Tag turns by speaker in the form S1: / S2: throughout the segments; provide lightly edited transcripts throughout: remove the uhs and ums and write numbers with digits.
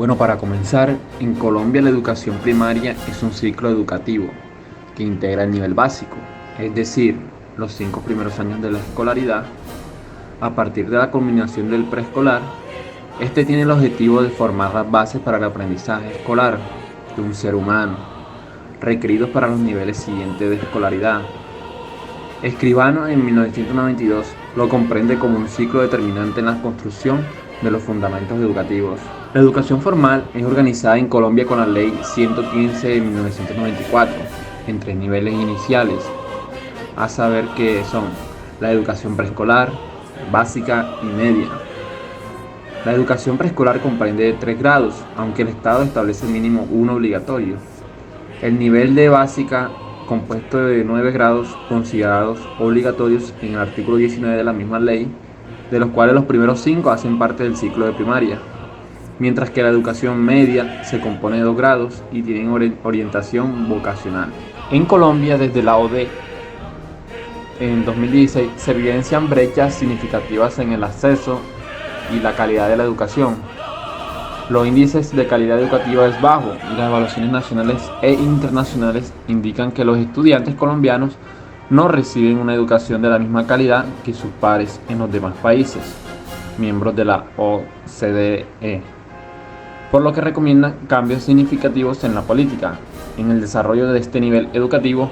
S1: Bueno, para comenzar, en Colombia la educación primaria es un ciclo educativo que integra el nivel básico, es decir, los 5 primeros años de la escolaridad. A partir de la culminación del preescolar, este tiene el objetivo de formar las bases para el aprendizaje escolar de un ser humano, requeridos para los niveles siguientes de escolaridad. Escribano en 1992 lo comprende como un ciclo determinante en la construcción de los fundamentos educativos. La educación formal es organizada en Colombia con la Ley 115 de 1994 en 3 niveles iniciales, a saber que son la educación preescolar, básica y media. La educación preescolar comprende 3 grados, aunque el Estado establece mínimo uno obligatorio. El nivel de básica, compuesto de 9 grados considerados obligatorios en el artículo 19 de la misma ley, de los cuales los primeros 5 hacen parte del ciclo de primaria, mientras que la educación media se compone de 2 grados y tienen orientación vocacional. En Colombia, desde la OD, en 2016, se evidencian brechas significativas en el acceso y la calidad de la educación. Los índices de calidad educativa es bajo y las evaluaciones nacionales e internacionales indican que los estudiantes colombianos no reciben una educación de la misma calidad que sus pares en los demás países, miembros de la OCDE, por lo que recomiendan cambios significativos en la política. En el desarrollo de este nivel educativo,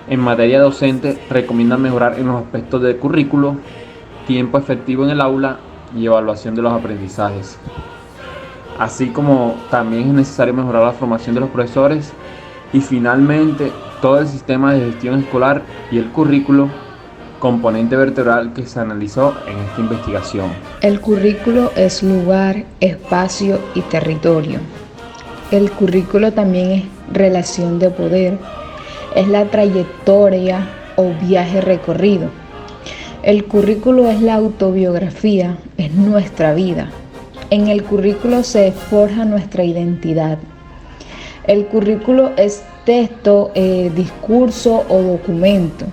S1: en materia docente, recomiendan mejorar en los aspectos de currículo, tiempo efectivo en el aula y evaluación de los aprendizajes. Así como también es necesario mejorar la formación de los profesores y finalmente todo el sistema de gestión escolar y el currículo, componente vertebral que se analizó en esta investigación.
S2: El currículo es lugar, espacio y territorio. El currículo también es relación de poder, es la trayectoria o viaje recorrido. El currículo es la autobiografía, es nuestra vida. En el currículo se forja nuestra identidad. El currículo es texto, discurso o documento.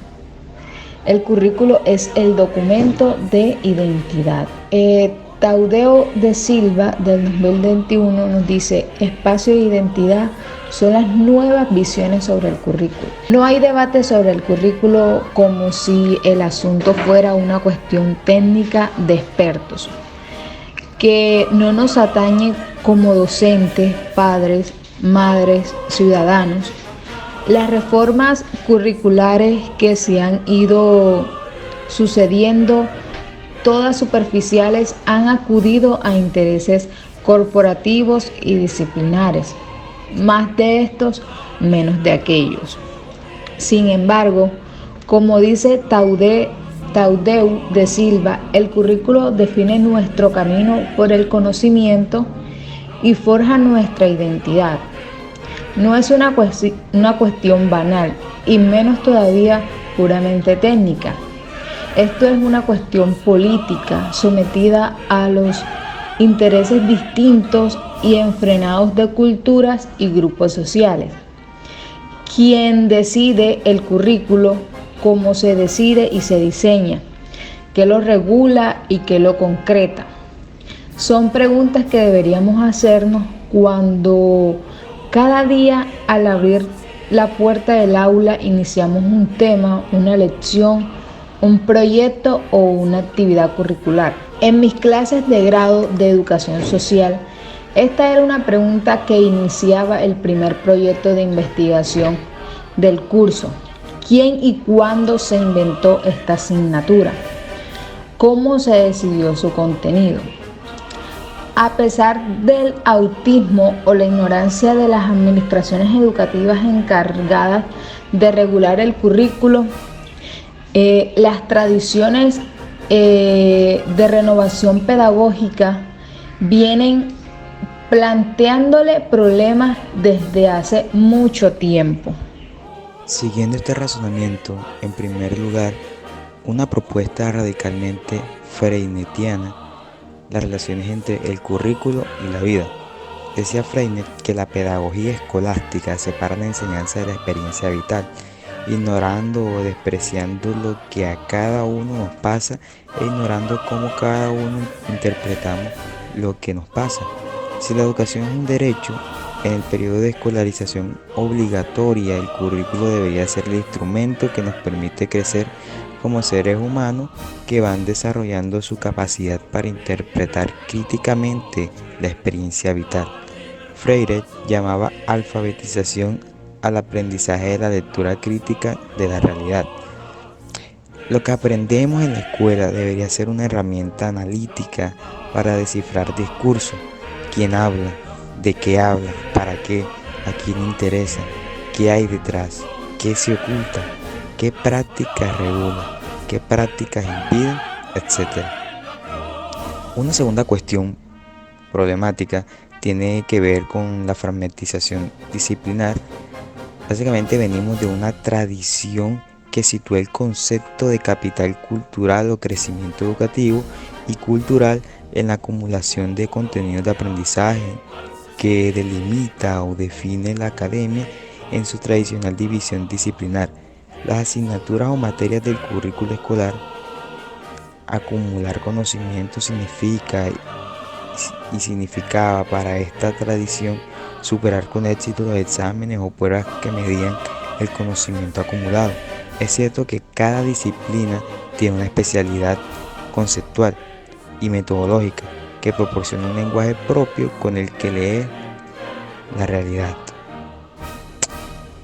S2: El currículo es el documento de identidad. Taudeo de Silva del 2021 nos dice: espacio e identidad son las nuevas visiones sobre el currículo. No hay debate sobre el currículo como si el asunto fuera una cuestión técnica de expertos, que no nos atañe como docentes, padres, madres, ciudadanos. Las reformas curriculares que se han ido sucediendo, todas superficiales, han acudido a intereses corporativos y disciplinares, más de estos, menos de aquellos. Sin embargo, como dice Taudeu de Silva, el currículo define nuestro camino por el conocimiento y forja nuestra identidad. No es una cuestión banal y menos todavía puramente técnica. Esto es una cuestión política sometida a los intereses distintos y enfrenados de culturas y grupos sociales. Quien decide el currículo, cómo se decide y se diseña, qué lo regula y qué lo concreta. Son preguntas que deberíamos hacernos cuando cada día, al abrir la puerta del aula, iniciamos un tema, una lección, un proyecto o una actividad curricular. En mis clases de grado de educación social, esta era una pregunta que iniciaba el primer proyecto de investigación del curso. ¿Quién y cuándo se inventó esta asignatura? ¿Cómo se decidió su contenido? A pesar del autismo o la ignorancia de las administraciones educativas encargadas de regular el currículo, las tradiciones de renovación pedagógica vienen planteándole problemas desde hace mucho tiempo.
S3: Siguiendo este razonamiento, en primer lugar, una propuesta radicalmente freinetiana, las relaciones entre el currículo y la vida. Decía Freinet que la pedagogía escolástica separa la enseñanza de la experiencia vital, ignorando o despreciando lo que a cada uno nos pasa e ignorando cómo cada uno interpretamos lo que nos pasa. Si la educación es un derecho, en el periodo de escolarización obligatoria, el currículo debería ser el instrumento que nos permite crecer como seres humanos que van desarrollando su capacidad para interpretar críticamente la experiencia vital. Freire llamaba alfabetización al aprendizaje de la lectura crítica de la realidad. Lo que aprendemos en la escuela debería ser una herramienta analítica para descifrar discursos, quién habla, de qué habla, para qué, a quién interesa, qué hay detrás, qué se oculta, qué prácticas regula, qué prácticas impiden, etc. Una segunda cuestión problemática tiene que ver con la fragmentización disciplinar. Básicamente venimos de una tradición que sitúa el concepto de capital cultural o crecimiento educativo y cultural en la acumulación de contenidos de aprendizaje que delimita o define la academia en su tradicional división disciplinar. Las asignaturas o materias del currículo escolar, acumular conocimiento significa y significaba para esta tradición superar con éxito los exámenes o pruebas que medían el conocimiento acumulado. Es cierto que cada disciplina tiene una especialidad conceptual y metodológica que proporciona un lenguaje propio con el que leer la realidad.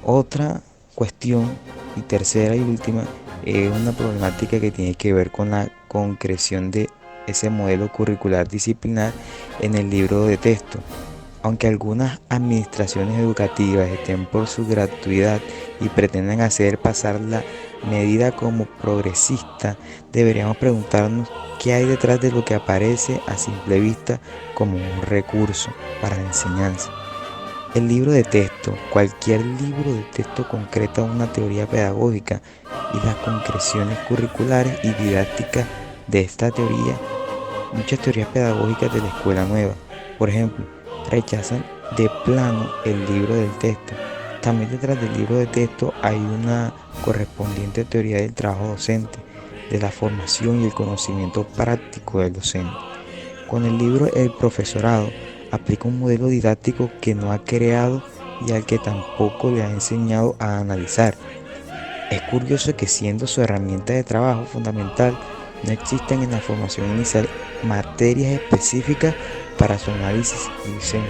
S3: Otra cuestión, y tercera y última, es una problemática que tiene que ver con la concreción de ese modelo curricular disciplinar en el libro de texto. Aunque algunas administraciones educativas estén por su gratuidad y pretendan hacer pasar la medida como progresista, deberíamos preguntarnos qué hay detrás de lo que aparece a simple vista como un recurso para la enseñanza. El libro de texto, cualquier libro de texto concreta una teoría pedagógica y las concreciones curriculares y didácticas de esta teoría. Muchas teorías pedagógicas de la escuela nueva, por ejemplo, rechazan de plano el libro del texto. También detrás del libro de texto hay una correspondiente teoría del trabajo docente, de la formación y el conocimiento práctico del docente. Con el libro el profesorado aplica un modelo didáctico que no ha creado y al que tampoco le ha enseñado a analizar. Es curioso que siendo su herramienta de trabajo fundamental, no existen en la formación inicial materias específicas para su análisis y diseño.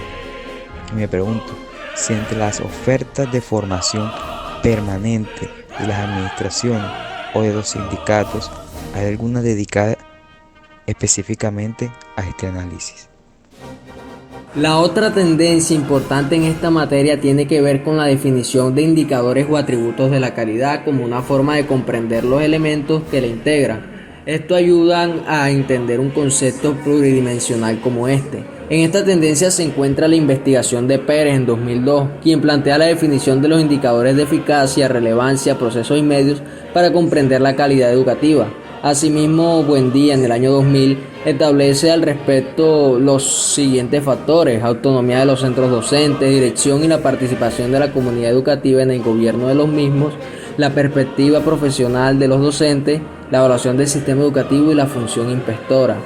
S3: Y me pregunto si entre las ofertas de formación permanente de las administraciones o de los sindicatos hay alguna dedicada específicamente a este análisis.
S4: La otra tendencia importante en esta materia tiene que ver con la definición de indicadores o atributos de la calidad como una forma de comprender los elementos que la integran. Esto ayuda a entender un concepto pluridimensional como este. En esta tendencia se encuentra la investigación de Pérez en 2002, quien plantea la definición de los indicadores de eficacia, relevancia, procesos y medios para comprender la calidad educativa. Asimismo, Buendía en el año 2000 establece al respecto los siguientes factores: autonomía de los centros docentes, dirección y la participación de la comunidad educativa en el gobierno de los mismos, la perspectiva profesional de los docentes, la evaluación del sistema educativo y la función inspectora.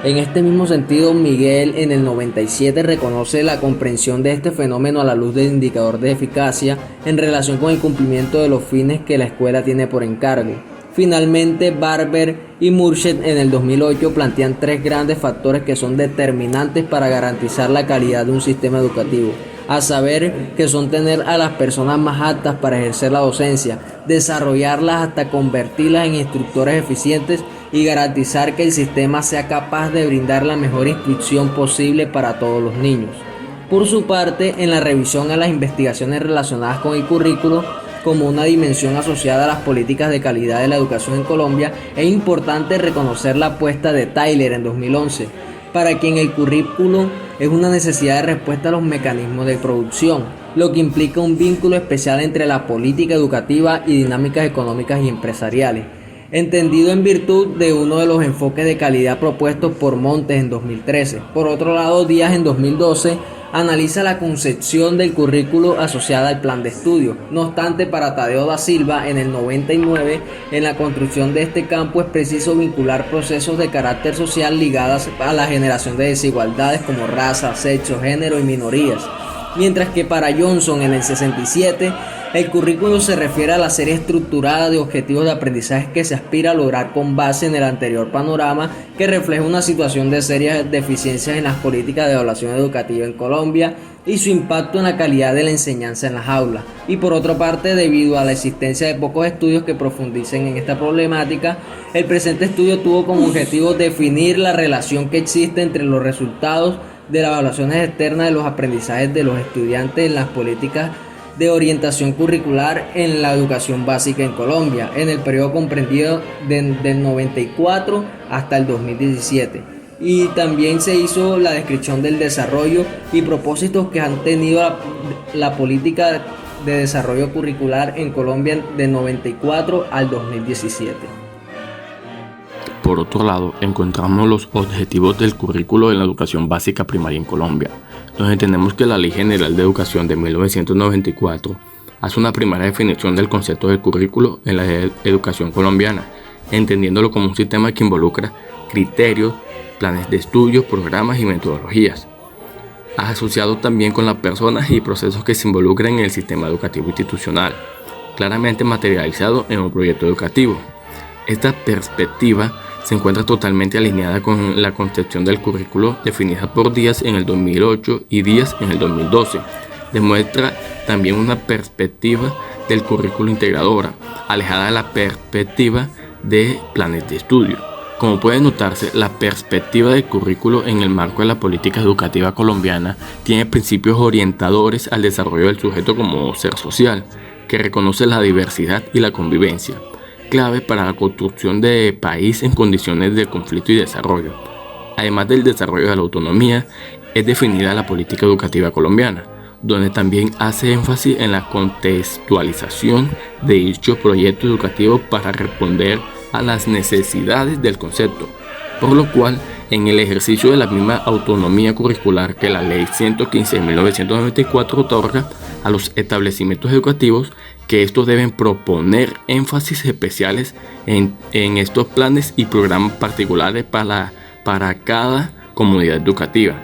S4: En este mismo sentido, Miguel en el 97 reconoce la comprensión de este fenómeno a la luz del indicador de eficacia en relación con el cumplimiento de los fines que la escuela tiene por encargo. Finalmente, Barber y Murchet en el 2008 plantean tres grandes factores que son determinantes para garantizar la calidad de un sistema educativo, a saber que son tener a las personas más aptas para ejercer la docencia, desarrollarlas hasta convertirlas en instructores eficientes y garantizar que el sistema sea capaz de brindar la mejor instrucción posible para todos los niños. Por su parte, en la revisión a las investigaciones relacionadas con el currículo, como una dimensión asociada a las políticas de calidad de la educación en Colombia, es importante reconocer la apuesta de Tyler en 2011, para quien el currículo es una necesidad de respuesta a los mecanismos de producción, lo que implica un vínculo especial entre la política educativa y dinámicas económicas y empresariales, entendido en virtud de uno de los enfoques de calidad propuestos por Montes en 2013. Por otro lado, Díaz en 2012 analiza la concepción del currículo asociada al plan de estudio. No obstante, para Tadeo da Silva, en el 99, en la construcción de este campo es preciso vincular procesos de carácter social ligados a la generación de desigualdades como raza, sexo, género y minorías. Mientras que para Johnson, en el 67, el currículo se refiere a la serie estructurada de objetivos de aprendizaje que se aspira a lograr con base en el anterior panorama, que refleja una situación de serias deficiencias en las políticas de evaluación educativa en Colombia y su impacto en la calidad de la enseñanza en las aulas. Y por otra parte, debido a la existencia de pocos estudios que profundicen en esta problemática, el presente estudio tuvo como objetivo definir la relación que existe entre los resultados de las evaluaciones externas de los aprendizajes de los estudiantes en las políticas de orientación curricular en la educación básica en Colombia, en el periodo comprendido del 94 hasta el 2017. Y también se hizo la descripción del desarrollo y propósitos que han tenido la política de desarrollo curricular en Colombia del 94 al 2017.
S5: Por otro lado, encontramos los objetivos del currículo en la educación básica primaria en Colombia, donde entendemos que la Ley General de Educación de 1994 hace una primera definición del concepto de currículo en la educación colombiana, entendiéndolo como un sistema que involucra criterios, planes de estudio, programas y metodologías, asociado también con las personas y procesos que se involucran en el sistema educativo institucional, claramente materializado en un proyecto educativo. Esta perspectiva se encuentra totalmente alineada con la concepción del currículo definida por Díaz en el 2008 y Díaz en el 2012. Demuestra también una perspectiva del currículo integradora, alejada de la perspectiva de planes de estudio. Como puede notarse, la perspectiva del currículo en el marco de la política educativa colombiana tiene principios orientadores al desarrollo del sujeto como ser social, que reconoce la diversidad y la convivencia, clave para la construcción de país en condiciones de conflicto y desarrollo. Además del desarrollo de la autonomía, es definida la política educativa colombiana, donde también hace énfasis en la contextualización de dicho proyecto educativo para responder a las necesidades del concepto, por lo cual en el ejercicio de la misma autonomía curricular que la Ley 115 de 1994 otorga a los establecimientos educativos, que estos deben proponer énfasis especiales en estos planes y programas particulares para cada comunidad educativa.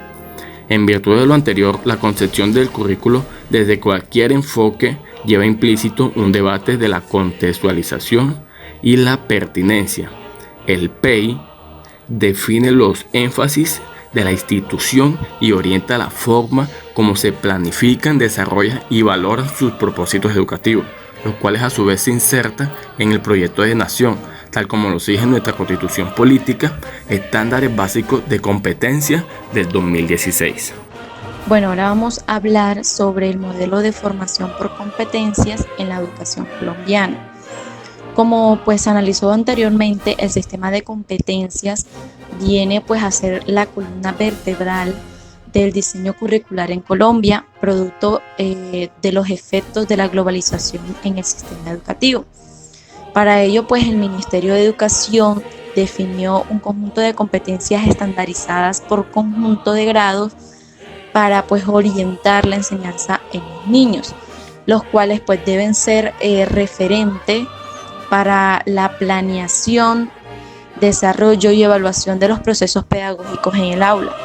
S5: En virtud de lo anterior, la concepción del currículo desde cualquier enfoque lleva implícito un debate de la contextualización y la pertinencia. El PEI define los énfasis de la institución y orienta la forma como se planifican, desarrollan y valoran sus propósitos educativos, los cuales a su vez se insertan en el proyecto de nación, tal como lo exige nuestra Constitución Política, estándares básicos de competencia del 2016.
S6: Bueno, ahora vamos a hablar sobre el modelo de formación por competencias en la educación colombiana. Como pues analizó anteriormente, el sistema de competencias viene pues a ser la columna vertebral del diseño curricular en Colombia, producto de los efectos de la globalización en el sistema educativo. Para ello, pues el Ministerio de Educación definió un conjunto de competencias estandarizadas por conjunto de grados para pues orientar la enseñanza en los niños, los cuales pues deben ser referente para la planeación, desarrollo y evaluación de los procesos pedagógicos en el aula.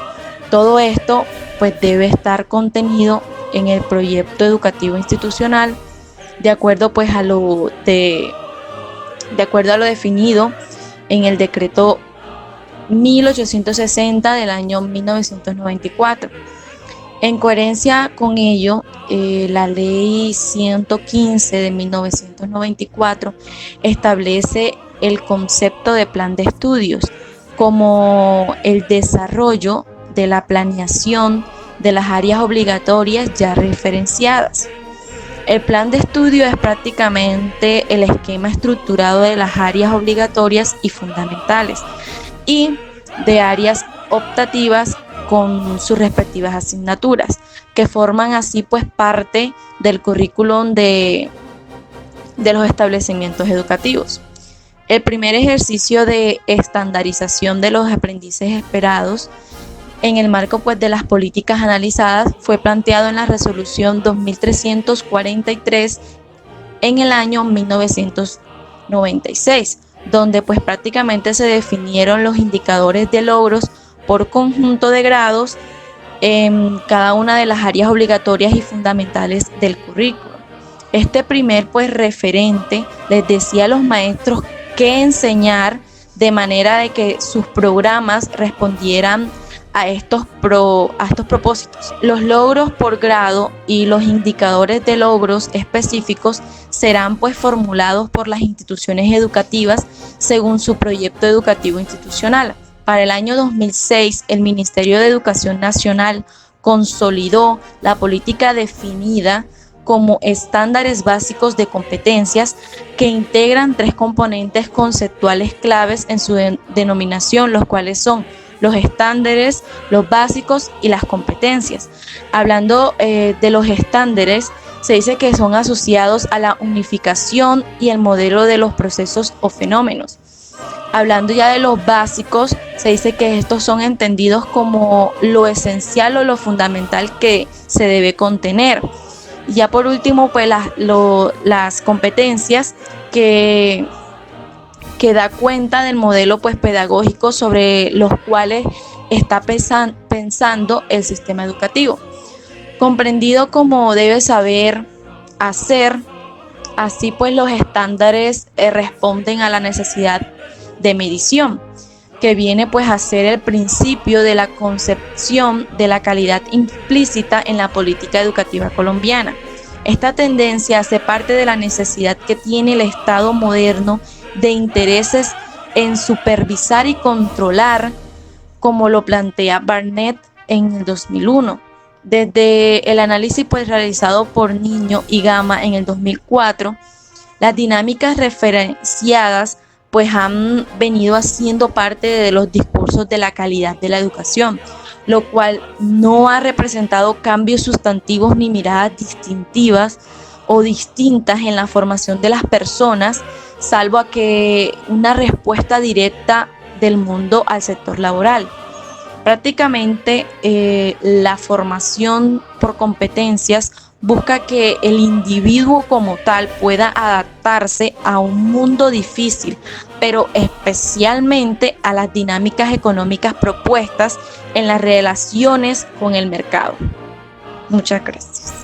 S6: Todo esto pues debe estar contenido en el proyecto educativo institucional de acuerdo pues a lo definido en el decreto 1860 del año 1994. En coherencia con ello, la ley 115 de 1994 establece el concepto de plan de estudios como el desarrollo de la planeación de las áreas obligatorias ya referenciadas. El plan de estudio es prácticamente el esquema estructurado de las áreas obligatorias y fundamentales y de áreas optativas con sus respectivas asignaturas, que forman así pues parte del currículum de los establecimientos educativos. El primer ejercicio de estandarización de los aprendices esperados en el marco pues de las políticas analizadas, fue planteado en la resolución 2343 en el año 1996, donde pues prácticamente se definieron los indicadores de logros por conjunto de grados en cada una de las áreas obligatorias y fundamentales del currículo. Este primer pues referente les decía a los maestros qué enseñar de manera de que sus programas respondieran a estos propósitos. Los logros por grado y los indicadores de logros específicos serán pues formulados por las instituciones educativas según su proyecto educativo institucional. Para el año 2006, el Ministerio de Educación Nacional consolidó la política definida como estándares básicos de competencias que integran 3 componentes conceptuales claves en su denominación, los cuales son los estándares, los básicos y las competencias. Hablando de los estándares, se dice que son asociados a la unificación y el modelo de los procesos o fenómenos. Hablando ya de los básicos, se dice que estos son entendidos como lo esencial o lo fundamental que se debe contener. Y ya por último, pues las competencias que da cuenta del modelo pues pedagógico sobre los cuales está pensando el sistema educativo. Comprendido como debe saber hacer, así pues los estándares responden a la necesidad de medición, que viene pues a ser el principio de la concepción de la calidad implícita en la política educativa colombiana. Esta tendencia hace parte de la necesidad que tiene el Estado moderno de intereses en supervisar y controlar, como lo plantea Barnett en el 2001. Desde el análisis pues realizado por Niño y Gama en el 2004, las dinámicas referenciadas pues han venido haciendo parte de los discursos de la calidad de la educación, lo cual no ha representado cambios sustantivos ni miradas distintivas o distintas en la formación de las personas, salvo a que una respuesta directa del mundo al sector laboral. Prácticamente la formación por competencias busca que el individuo como tal pueda adaptarse a un mundo difícil, pero especialmente a las dinámicas económicas propuestas en las relaciones con el mercado. Muchas gracias.